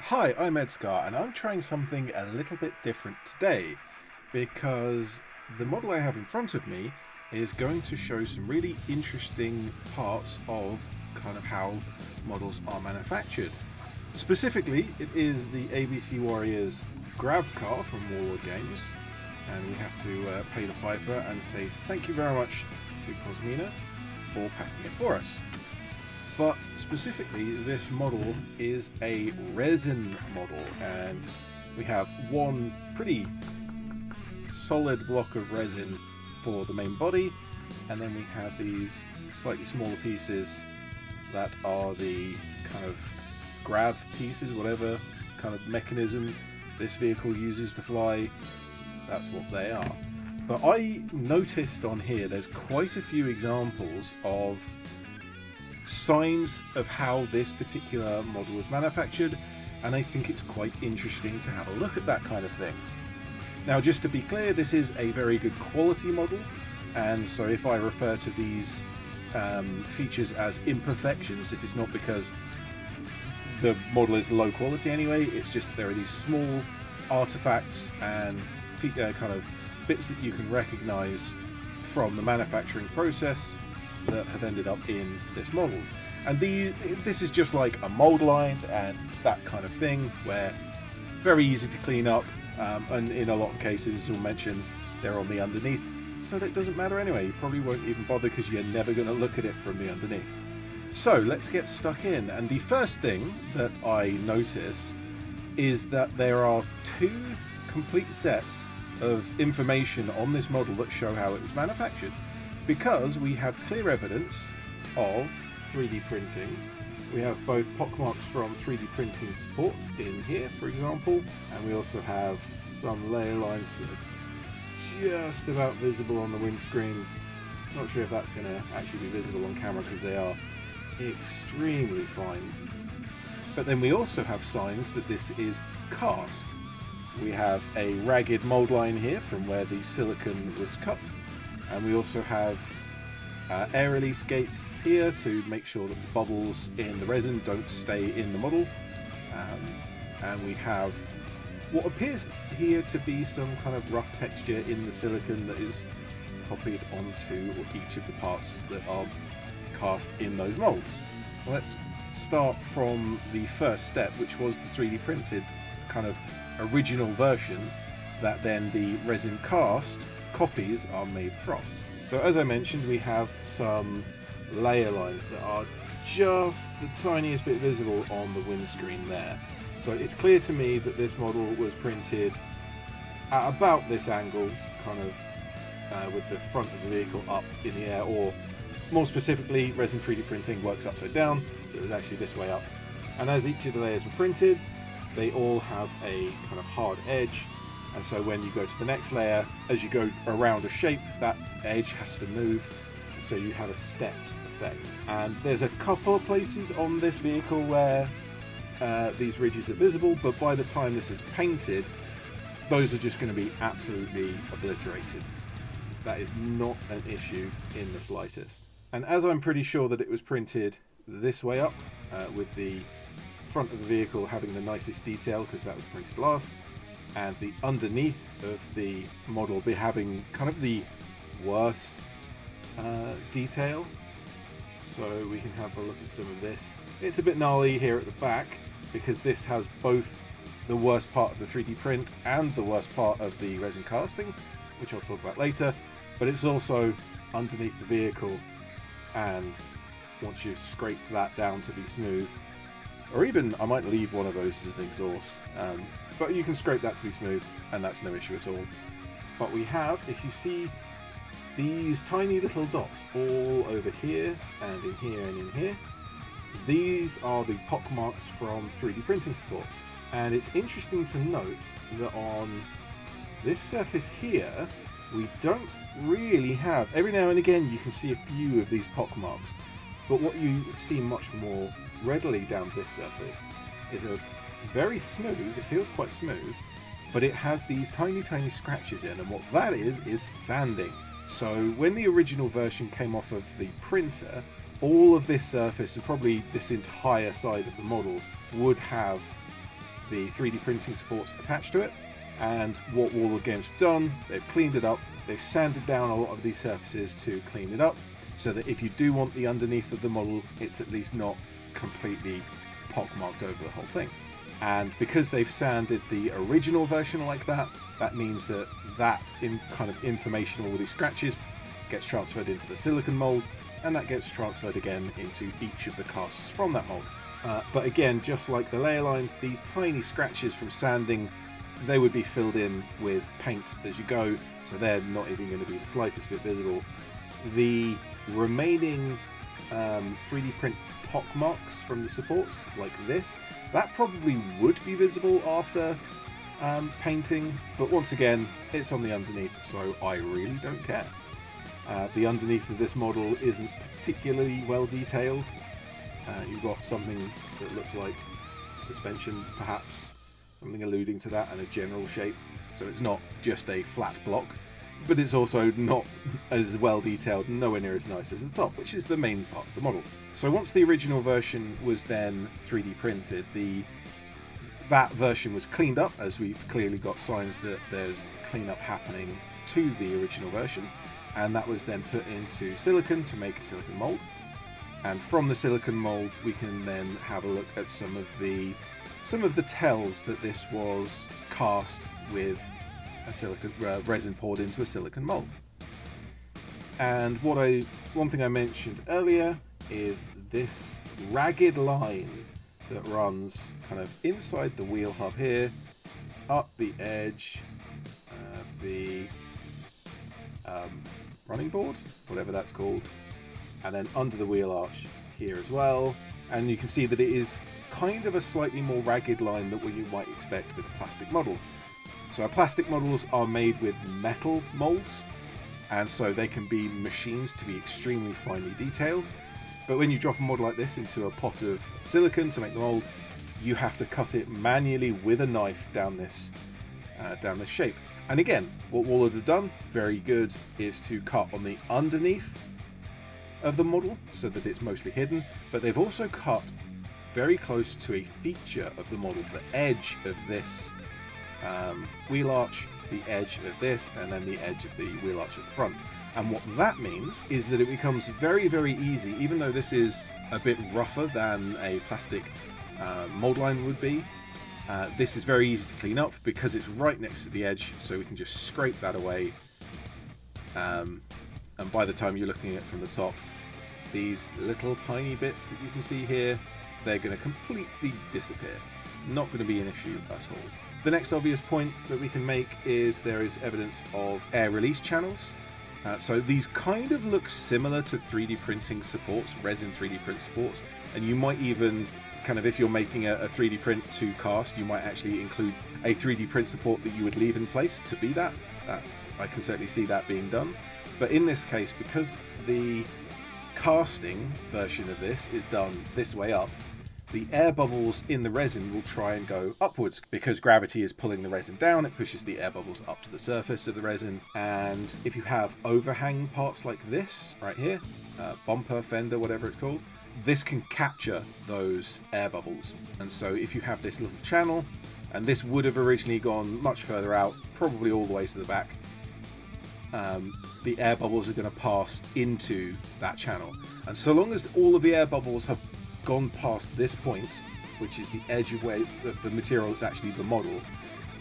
Hi, I'm ED-SKaR, and I'm trying something a little bit different today because the model I have in front of me is going to show some really interesting parts of kind of how models are manufactured. Specifically, it is the ABC Warriors Grav car from Warlord Games, and we have to pay the piper and say thank you very much to Cosmina for packing it for us. But specifically, this model is a resin model, and we have one pretty solid block of resin for the main body, and then we have these slightly smaller pieces that are the kind of grav pieces, whatever kind of mechanism this vehicle uses to fly, that's what they are. But I noticed on here there's quite a few examples of signs of how this particular model was manufactured, and I think it's quite interesting to have a look at that kind of thing. Now, just to be clear, this is a very good quality model, and so if I refer to these features as imperfections, it is not because the model is low quality anyway, it's just that there are these small artifacts and kind of bits that you can recognize from the manufacturing process that have ended up in this model. And this is just like a mold line and that kind of thing, where very easy to clean up, and in a lot of cases, as we'll mention, they're on the underneath, so that doesn't matter anyway. You probably won't even bother because you're never going to look at it from the underneath. So let's get stuck in, and the first thing that I notice is that there are two complete sets of information on this model that show how it was manufactured, because we have clear evidence of 3D printing. We have both pockmarks from 3D printing supports in here, for example, and we also have some layer lines that are just about visible on the windscreen. Not sure if that's going to actually be visible on camera because they are extremely fine. But then we also have signs that this is cast. We have a ragged mold line here from where the silicon was cut, and we also have air release gates here to make sure that the bubbles in the resin don't stay in the model, and we have what appears here to be some kind of rough texture in the silicon that is copied onto each of the parts that are cast in those molds. Well, let's start from the first step, which was the 3D printed kind of original version that then the resin cast copies are made from. So as I mentioned, we have some layer lines that are just the tiniest bit visible on the windscreen there. So it's clear to me that this model was printed at about this angle, kind of with the front of the vehicle up in the air, or more specifically, resin 3D printing works upside down, so it was actually this way up. And as each of the layers were printed, they all have a kind of hard edge, and so when you go to the next layer, as you go around a shape, that edge has to move, so you have a stepped effect. And there's a couple of places on this vehicle where these ridges are visible, but by the time this is painted, those are just going to be absolutely obliterated. That is not an issue in the slightest. And as I'm pretty sure that it was printed this way up, with the front of the vehicle having the nicest detail because that was printed last, and the underneath of the model be having kind of the worst detail. So we can have a look at some of this. It's a bit gnarly here at the back because this has both the worst part of the 3D print and the worst part of the resin casting, which I'll talk about later, but it's also underneath the vehicle, and once you've scraped that down to be smooth, or even I might leave one of those as an exhaust, but you can scrape that to be smooth and that's no issue at all. But we have, if you see these tiny little dots all over here and in here and in here, these are the pockmarks from 3D printing supports. And it's interesting to note that on this surface here, we don't really have, every now and again you can see a few of these pockmarks, but what you see much more readily down this surface is a very smooth, it feels quite smooth, but it has these tiny scratches in, and what that is sanding. So when the original version came off of the printer, all of this surface, and probably this entire side of the model, would have the 3D printing supports attached to it. And what Warlord Games have done, they've cleaned it up, they've sanded down a lot of these surfaces to clean it up, so that if you do want the underneath of the model, it's at least not completely pockmarked over the whole thing. And because they've sanded the original version like that, that means that kind of information, all these scratches, gets transferred into the silicon mold, and that gets transferred again into each of the casts from that mold. But again, just like the layer lines, these tiny scratches from sanding, they would be filled in with paint as you go, so they're not even going to be the slightest bit visible. The remaining 3D print pock marks from the supports, like this, that probably would be visible after painting, but once again, it's on the underneath, so I really don't care. The underneath of this model isn't particularly well detailed. You've got something that looks like suspension, perhaps, something alluding to that, and a general shape. So it's not just a flat block, but it's also not as well detailed, nowhere near as nice as the top, which is the main part of the model. So once the original version was then 3D printed, that version was cleaned up, as we've clearly got signs that there's cleanup happening to the original version, and that was then put into silicon to make a silicon mold. And from the silicon mold, we can then have a look at some of the tells that this was cast with a silicon resin poured into a silicon mold. And one thing I mentioned earlier is this ragged line that runs kind of inside the wheel hub here, up the edge of the running board, whatever that's called, and then under the wheel arch here as well. And you can see that it is kind of a slightly more ragged line than what you might expect with a plastic model. So our plastic models are made with metal molds, and so they can be machined to be extremely finely detailed. But when you drop a model like this into a pot of silicon to make the mold, you have to cut it manually with a knife down this shape. And again, what Warlord have done, very good, is to cut on the underneath of the model so that it's mostly hidden, but they've also cut very close to a feature of the model, the edge of this wheel arch, the edge of this, and then the edge of the wheel arch at the front. And what that means is that it becomes very, very easy, even though this is a bit rougher than a plastic mold line would be. This is very easy to clean up because it's right next to the edge, so we can just scrape that away. And by the time you're looking at it from the top, these little tiny bits that you can see here, they're going to completely disappear. Not going to be an issue at all. The next obvious point that we can make is there is evidence of air release channels. So these kind of look similar to 3D printing supports, resin 3D print supports, and you might even kind of, if you're making a 3D print to cast, you might actually include a 3D print support that you would leave in place to be that. I can certainly see that being done. But in this case, because the casting version of this is done this way up, the air bubbles in the resin will try and go upwards. Because gravity is pulling the resin down, it pushes the air bubbles up to the surface of the resin. And if you have overhang parts like this, right here, bumper, fender, whatever it's called, this can capture those air bubbles. And so if you have this little channel, and this would have originally gone much further out, probably all the way to the back, the air bubbles are going to pass into that channel. And so long as all of the air bubbles have gone past this point, which is the edge of where the material is actually the model,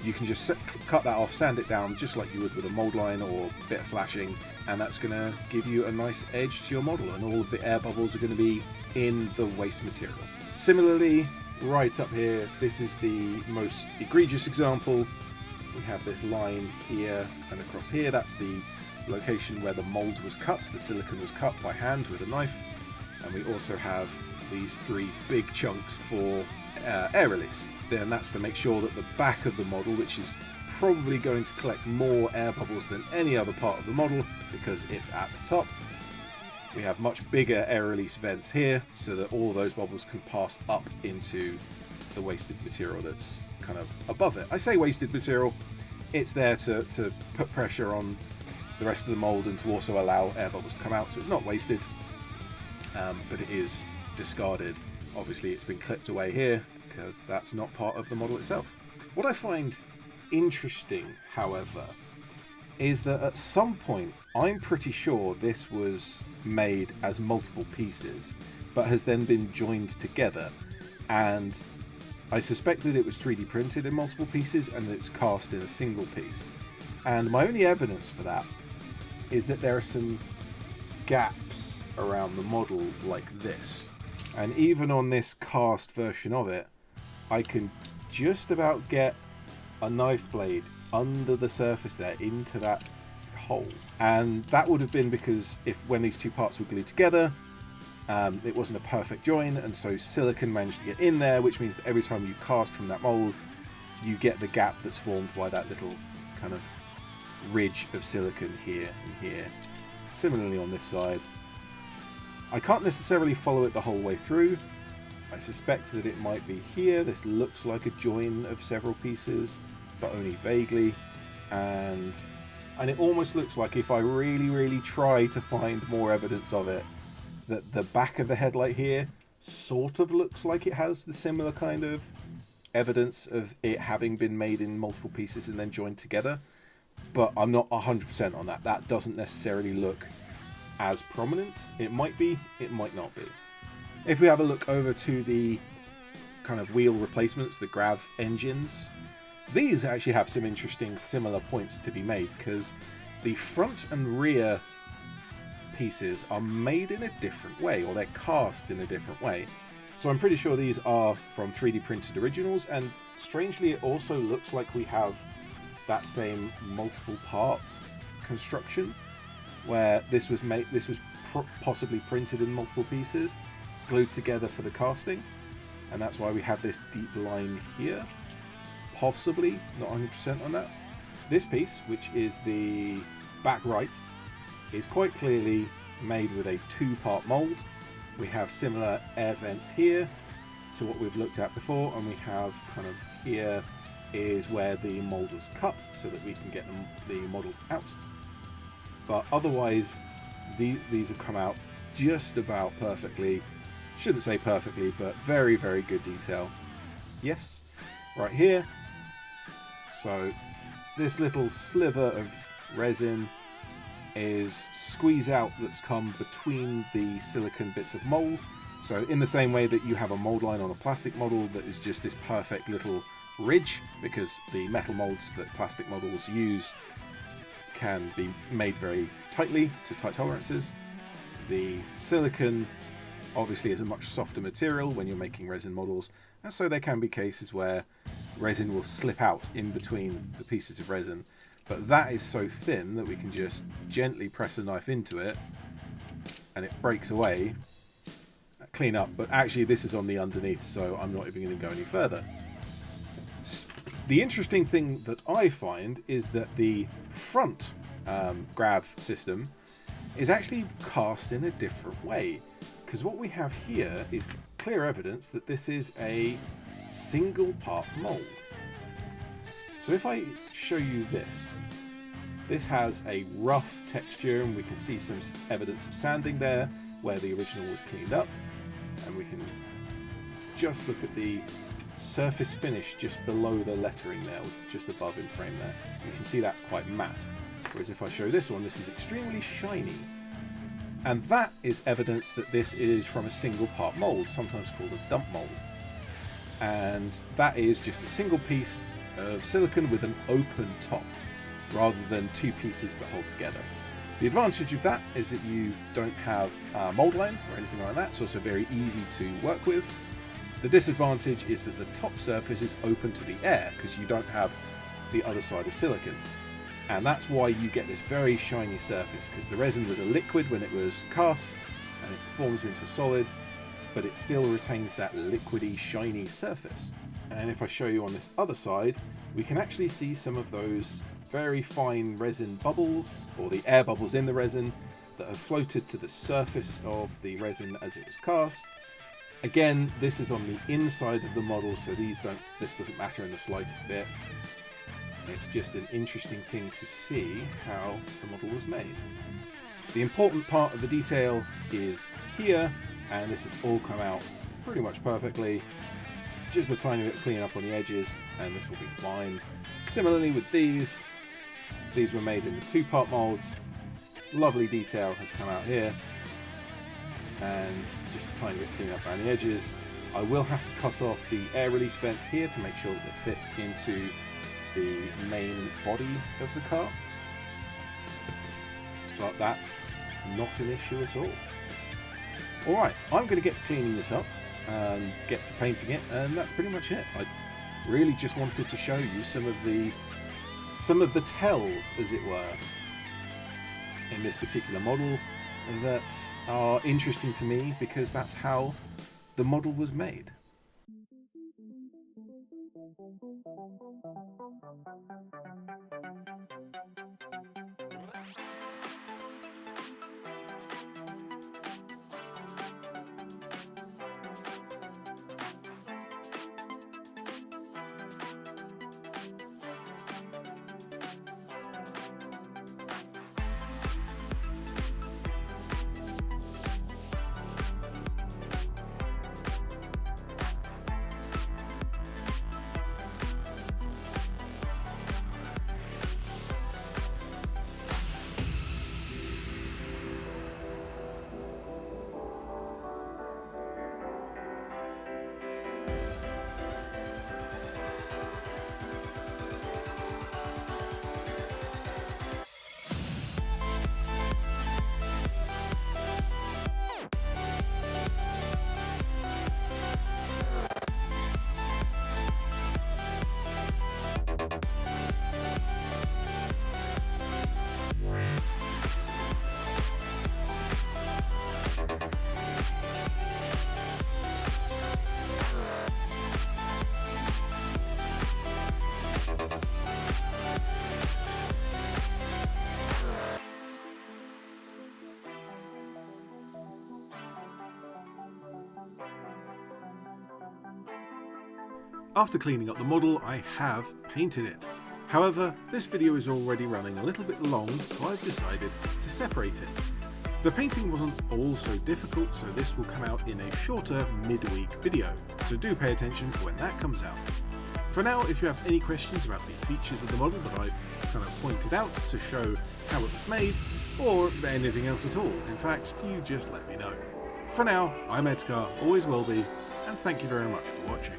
you can just cut that off, sand it down just like you would with a mold line or a bit of flashing, and that's going to give you a nice edge to your model, and all of the air bubbles are going to be in the waste material. Similarly, right up here, this is the most egregious example. We have this line here and across here. That's the location where the mold was cut. The silicon was cut by hand with a knife. And we also have these three big chunks for air release. Then that's to make sure that the back of the model, which is probably going to collect more air bubbles than any other part of the model because it's at the top, we have much bigger air release vents here so that all those bubbles can pass up into the wasted material that's kind of above it. I say wasted material, it's there to put pressure on the rest of the mold and to also allow air bubbles to come out, so it's not wasted, but it is discarded. Obviously it's been clipped away here because that's not part of the model itself. What I find interesting, however, is that at some point, I'm pretty sure this was made as multiple pieces, but has then been joined together, and I suspect that it was 3D printed in multiple pieces and that it's cast in a single piece. And my only evidence for that is that there are some gaps around the model like this. And even on this cast version of it, I can just about get a knife blade under the surface there into that hole. And that would have been because when these two parts were glued together, it wasn't a perfect join, and so silicon managed to get in there, which means that every time you cast from that mold, you get the gap that's formed by that little kind of ridge of silicon here and here. Similarly on this side. I can't necessarily follow it the whole way through. I suspect that it might be here. This looks like a join of several pieces, but only vaguely. And it almost looks like if I really try to find more evidence of it, that the back of the headlight here sort of looks like it has the similar kind of evidence of it having been made in multiple pieces and then joined together. But I'm not 100% on that. That doesn't necessarily look as prominent. It might be, it might not be. If we have a look over to the kind of wheel replacements, the grav engines, these actually have some interesting similar points to be made, because the front and rear pieces are made in a different way, or they're cast in a different way. So I'm pretty sure these are from 3D printed originals, and strangely it also looks like we have that same multiple parts construction, where this was possibly printed in multiple pieces, glued together for the casting, and that's why we have this deep line here. Possibly, not 100% on that. This piece, which is the back right, is quite clearly made with a two-part mold. We have similar air vents here to what we've looked at before, and we have kind of here is where the mold was cut so that we can get the models out. But otherwise, these have come out just about perfectly. Shouldn't say perfectly, but very good detail. Yes, right here. So this little sliver of resin is squeeze out that's come between the silicon bits of mold. So in the same way that you have a mold line on a plastic model that is just this perfect little ridge, because the metal molds that plastic models use can be made very tightly to tight tolerances. The silicon obviously is a much softer material when you're making resin models, and so there can be cases where resin will slip out in between the pieces of resin, but that is so thin that we can just gently press a knife into it and it breaks away, clean up. But actually this is on the underneath, so I'm not even going to go any further. The interesting thing that I find is that the front grav system is actually cast in a different way, because what we have here is clear evidence that this is a single part mold. So if I show you this has a rough texture, and we can see some evidence of sanding there where the original was cleaned up, and we can just look at the surface finish just below the lettering there, just above in frame there. You can see that's quite matte, whereas if I show this one, this is extremely shiny. And that is evidence that this is from a single part mold, sometimes called a dump mold. And that is just a single piece of silicon with an open top, rather than two pieces that hold together. The advantage of that is that you don't have a mold line or anything like that. It's also very easy to work with. The disadvantage is that the top surface is open to the air, because you don't have the other side of silicon. And that's why you get this very shiny surface, because the resin was a liquid when it was cast, and it forms into a solid, but it still retains that liquidy, shiny surface. And if I show you on this other side, we can actually see some of those very fine resin bubbles, or the air bubbles in the resin, that have floated to the surface of the resin as it was cast. Again, this is on the inside of the model, so this doesn't matter in the slightest bit. It's just an interesting thing to see how the model was made. The important part of the detail is here, and this has all come out pretty much perfectly. just a tiny bit of clean up on the edges and this will be fine. Similarly with these were made in the 2-part molds. Lovely detail has come out here, and just a tiny bit of clean up around the edges. I will have to cut off the air release vents here to make sure that it fits into the main body of the car, but that's not an issue at all. Alright, I'm going to get to cleaning this up and get to painting it, and that's pretty much it. I really just wanted to show you some of the tells, as it were, in this particular model that are interesting to me, because that's how the model was made. After cleaning up the model, I have painted it. However, this video is already running a little bit long, so I've decided to separate it. The painting wasn't all so difficult, so this will come out in a shorter midweek video, so do pay attention to when that comes out. For now, if you have any questions about the features of the model that I've kind of pointed out to show how it was made, or anything else at all, in fact, you just let me know. For now, I'm ED-SKaR, always will be, and thank you very much for watching.